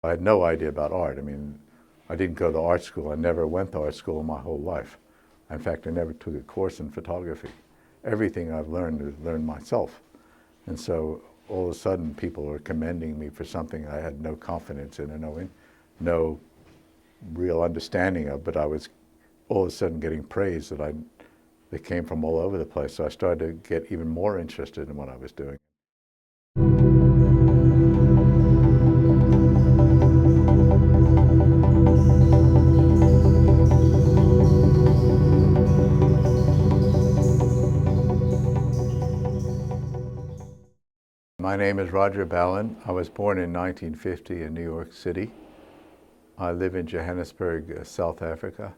I had no idea about art. I mean, I didn't go to art school. I never went to art school in my whole life. In fact, I never took a course in photography. Everything I've learned is learned myself. And so all of a sudden people were commending me for something I had no confidence in and no real understanding of, but I was all of a sudden getting praise that came from all over the place. So I started to get even more interested in what I was doing. My name is Roger Ballen. I was born in 1950 in New York City. I live in Johannesburg, South Africa.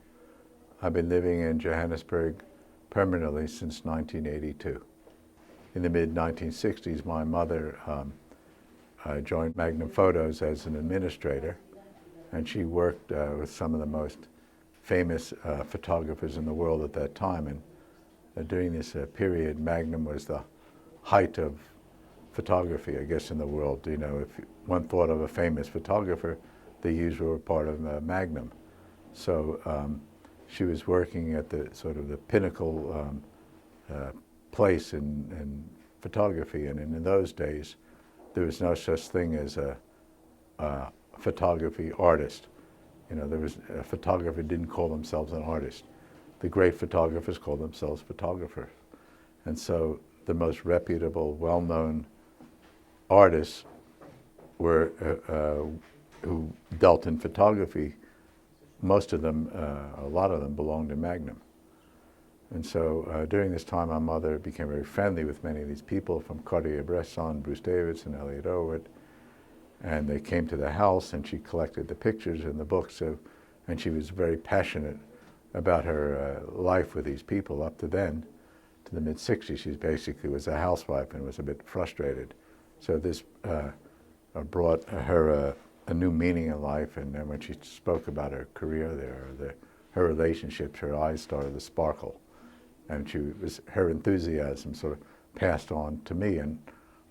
I've been living in Johannesburg permanently since 1982. In the mid-1960s, my mother joined Magnum Photos as an administrator, and she worked with some of the most famous photographers in the world at that time. And during this period, Magnum was the height of photography, I guess, in the world. You know, if one thought of a famous photographer, they usually were part of Magnum. So she was working at the sort of the pinnacle place in photography, and in those days, there was no such thing as a photography artist. You know, a photographer didn't call themselves an artist. The great photographers called themselves photographers. And so the most reputable, well-known artists were who dealt in photography. Most of them, a lot of them, belonged to Magnum. And so during this time, my mother became very friendly with many of these people, from Cartier-Bresson, Bruce Davidson, Elliott Erwitt, and they came to the house, and she collected the pictures and the books. And she was very passionate about her life with these people up to then. To the mid-60s, she basically was a housewife and was a bit frustrated. So this brought her a new meaning in life, and then when she spoke about her career there, her relationships, her eyes started to sparkle. And her enthusiasm sort of passed on to me, and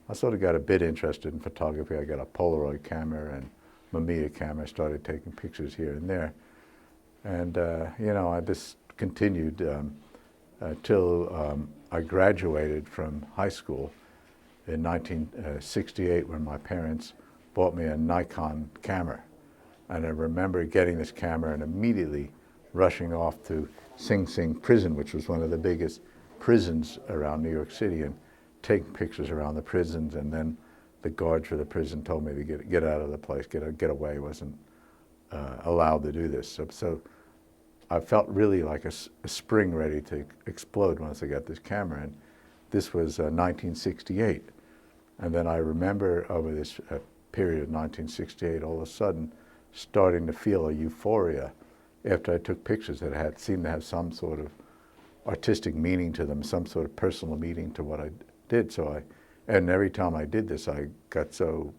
I sort of got a bit interested in photography. I got a Polaroid camera and Mamiya camera, started taking pictures here and there. And you know, I just continued till I graduated from high school in 1968, when my parents bought me a Nikon camera. And I remember getting this camera and immediately rushing off to Sing Sing prison, which was one of the biggest prisons around New York City, and taking pictures around the prisons. And then the guards for the prison told me to get out of the place, get away. Wasn't allowed to do this. So I felt really like a spring ready to explode once I got this camera. And this was 1968. And then I remember over this period of 1968, all of a sudden, starting to feel a euphoria after I took pictures that seemed to have some sort of artistic meaning to them, some sort of personal meaning to what I did. And every time I did this, I got so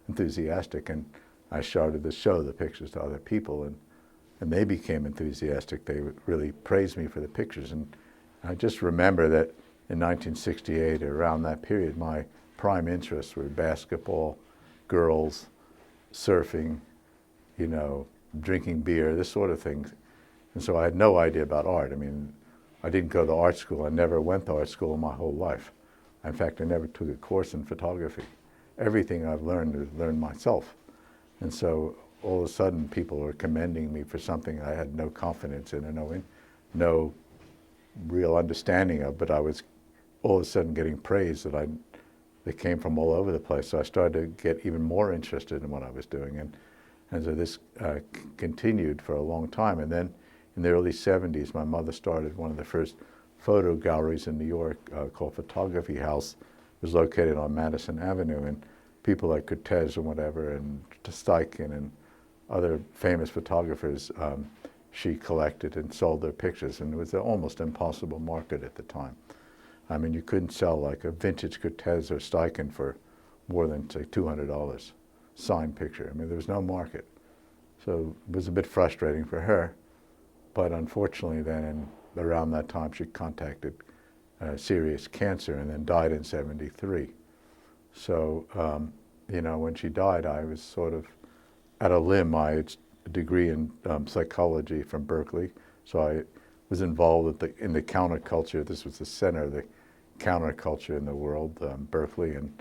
enthusiastic, and I started to show the pictures to other people, and they became enthusiastic. They would really praise me for the pictures. And I just remember that in 1968, around that period, my prime interests were basketball, girls, surfing, you know, drinking beer, this sort of thing. And so I had no idea about art. I mean, I didn't go to art school. I never went to art school in my whole life. In fact, I never took a course in photography. Everything I've learned is learned myself. And so all of a sudden people were commending me for something I had no confidence in and no real understanding of, but I was all of a sudden getting praise that came from all over the place. So I started to get even more interested in what I was doing. And so this continued for a long time. And then in the early 70s, my mother started one of the first photo galleries in New York called Photography House. It was located on Madison Avenue, and people like Kertész and whatever, and Steichen and other famous photographers, she collected and sold their pictures, and it was an almost impossible market at the time. I mean, you couldn't sell like a vintage Kertész or Steichen for more than, say, $200, signed picture. I mean, there was no market. So it was a bit frustrating for her, but unfortunately then, around that time, she contracted serious cancer and then died in '73. So, you know, when she died, I was sort of at a limb. I had a degree in psychology from Berkeley, so I was involved in the counterculture. This was the center of the counterculture in the world, Berkeley, and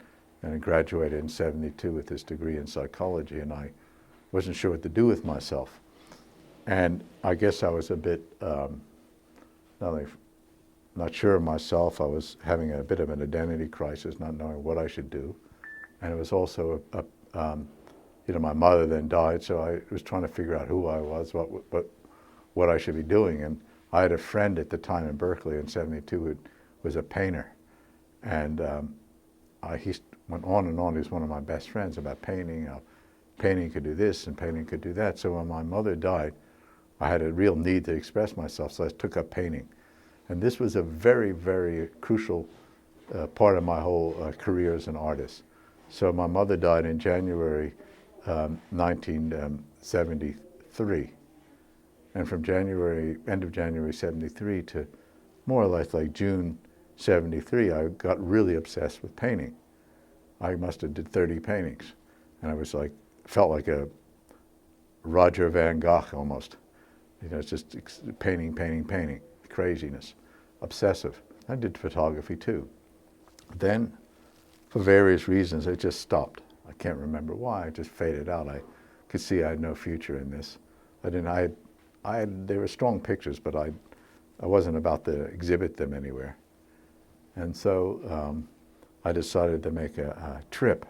I graduated in '72 with this degree in psychology, and I wasn't sure what to do with myself. And I guess I was a bit not sure of myself. I was having a bit of an identity crisis, not knowing what I should do. And it was also, my mother then died, so I was trying to figure out who I was, what I should be doing. And I had a friend at the time in Berkeley in '72 who was a painter. And he went on and on. He was one of my best friends about painting. Painting could do this and painting could do that. So when my mother died, I had a real need to express myself, so I took up painting. And this was a very, very crucial part of my whole career as an artist. So my mother died in January 1973. And from end of January '73 to more or less like June '73, I got really obsessed with painting. I must have did 30 paintings. And I was like, felt like a Roger Van Gogh almost. It's just painting, painting, painting, craziness, obsessive. I did photography too. Then, for various reasons, it just stopped. I can't remember why, it just faded out. I could see I had no future in this. There were strong pictures, but I wasn't about to exhibit them anywhere. And so I decided to make a trip.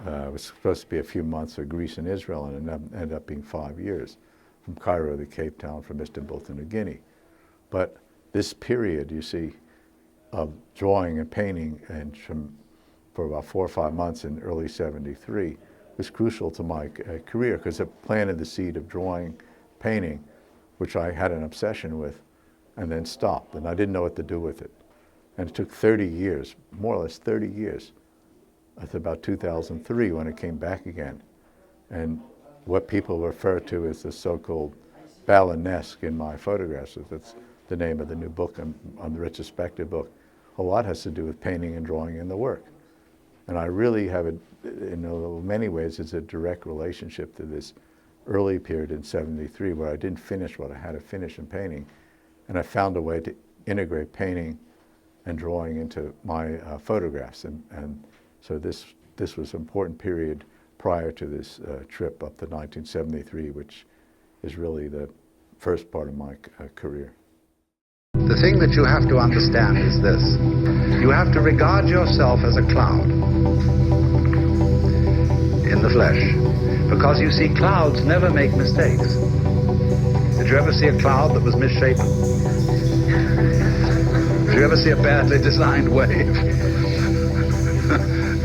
It was supposed to be a few months of Greece and Israel, and it ended up being 5 years, from Cairo to Cape Town, from Istanbul to New Guinea. But this period, you see, of drawing and painting, and for about 4 or 5 months in early '73, was crucial to my career, because it planted the seed of drawing, painting, which I had an obsession with, and then stopped, and I didn't know what to do with it. And it took 30 years, more or less 30 years. That's about 2003 when it came back again. And what people refer to as the so-called Ballenesque in my photographs, that's the name of the new book, on the retrospective book. A lot has to do with painting and drawing in the work. And I really have, in many ways, it's a direct relationship to this early period in '73 where I didn't finish what I had to finish in painting. And I found a way to integrate painting and drawing into my photographs. And so this was an important period prior to this trip up to 1973, which is really the first part of my career. The thing that you have to understand is this. You have to regard yourself as a cloud in the flesh, because you see, clouds never make mistakes. Did you ever see a cloud that was misshapen? Did you ever see a badly designed wave?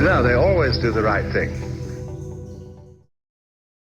No, they always do the right thing.